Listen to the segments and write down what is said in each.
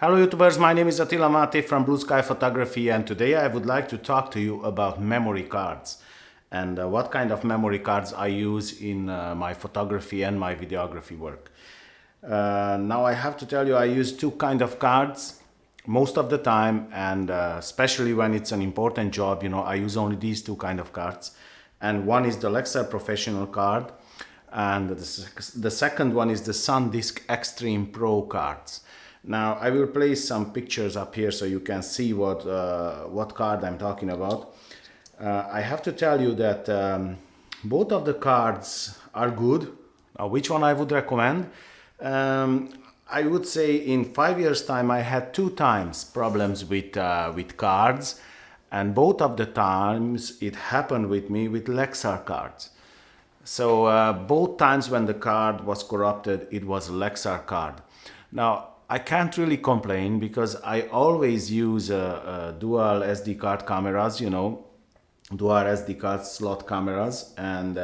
Hello YouTubers, my name is Attila Mate from Blue Sky Photography, and today I would like to talk to you about memory cards and what kind of memory cards I use in my photography and my videography work. Now I have to tell you, I use two kind of cards most of the time, and especially when it's an important job, I use only these two kind of cards. And one is the Lexar professional card, and the second one is the SanDisk Extreme Pro cards. Now I will place some pictures up here so you can see what card I'm talking about. I have to tell you that both of the cards are good. Now, which one I would recommend? I would say in 5 years time I had 2 times problems with cards, and both of the times it happened with me with Lexar cards. So both times when the card was corrupted, it was a Lexar card. Now I can't really complain because I always use dual SD card cameras, dual SD card slot cameras, and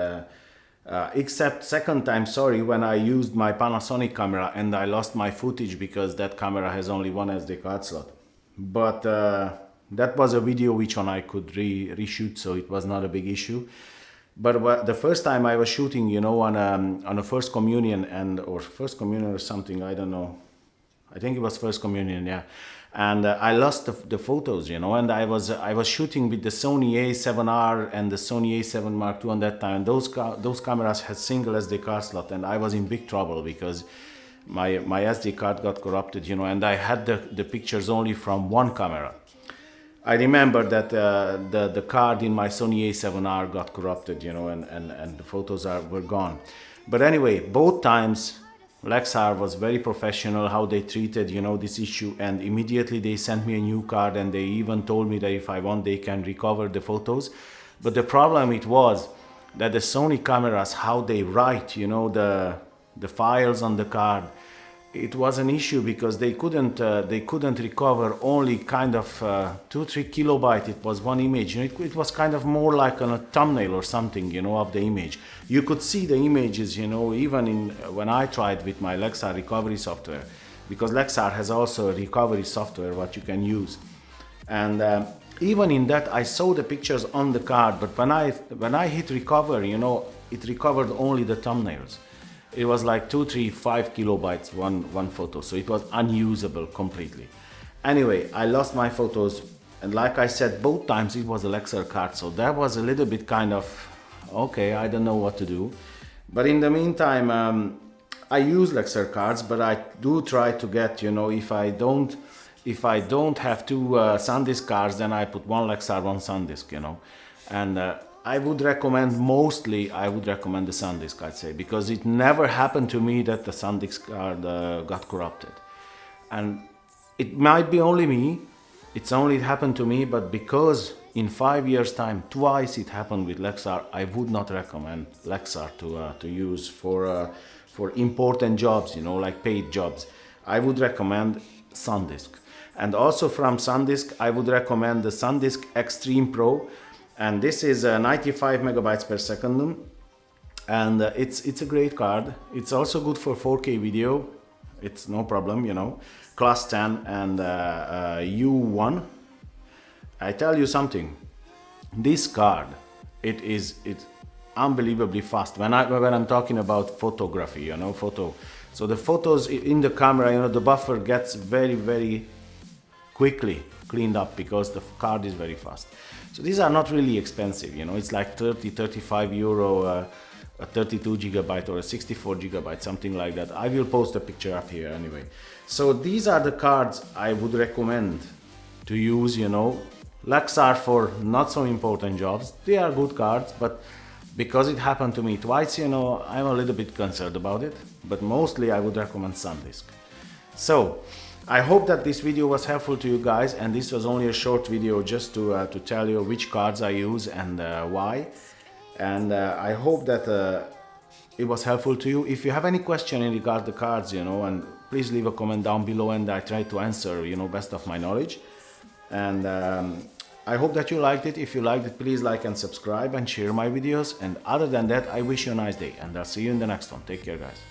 except second time, sorry, when I used my Panasonic camera and I lost my footage because that camera has only one SD card slot. But that was a video which one I could reshoot, so it was not a big issue. But the first time I was shooting, on a First Communion or First Communion or something, I don't know. I think it was First Communion, yeah. And I lost the photos, and I was shooting with the Sony A7R and the Sony A7 Mark II on that time. Those cameras had single SD card slot, and I was in big trouble because my SD card got corrupted, and I had the pictures only from one camera. I remember that the card in my Sony A7R got corrupted, and the photos were gone. But anyway, both times Lexar was very professional how they treated this issue, and immediately they sent me a new card, and they even told me that if I want they can recover the photos. But the problem it was that the Sony cameras, how they write the files on the card, it was an issue because they couldn't recover only kind of 2-3 kilobyte. It was one image. It was kind of more like a thumbnail or something, of the image. You could see the images, even when I tried with my Lexar recovery software, because Lexar has also a recovery software what you can use. And even in that I saw the pictures on the card, but when I hit recover, it recovered only the thumbnails. It was like 2, 3, 5 kilobytes one photo, so it was unusable completely. Anyway, I lost my photos, and like I said, both times it was a Lexar card, so that was a little bit kind of okay, I don't know what to do. But in the meantime, I use Lexar cards, but I do try to get, if I don't have 2 SanDisk cards, then I put one Lexar, one SanDisk, and I would recommend the SanDisk, I'd say, because it never happened to me that the SanDisk card got corrupted. And it might be only me, it's only happened to me, but because in 5 years time twice it happened with Lexar, I would not recommend Lexar to use for important jobs, like paid jobs. I would recommend SanDisk. And also from SanDisk, I would recommend the SanDisk Extreme Pro. And this is 95 megabytes per second, and it's a great card. It's also good for 4K video. It's no problem, class 10 and U1. I tell you something, this card, it's unbelievably fast. When I'm talking about photography, photo. So the photos in the camera, the buffer gets very, very quickly cleaned up because the card is very fast. So these are not really expensive, it's like 30-35 euro, a 32 gigabyte or a 64 gigabyte, something like that. I will post a picture up here anyway. So these are the cards I would recommend to use, Lexar for not so important jobs. They are good cards, but because it happened to me twice, I'm a little bit concerned about it, but mostly I would recommend SanDisk. So I hope that this video was helpful to you guys, and this was only a short video just to tell you which cards I use and why. And I hope that it was helpful to you. If you have any question in regard to the cards, and please leave a comment down below, and I try to answer, best of my knowledge. And I hope that you liked it. If you liked it, please like and subscribe and share my videos. And other than that, I wish you a nice day, and I'll see you in the next one. Take care, guys.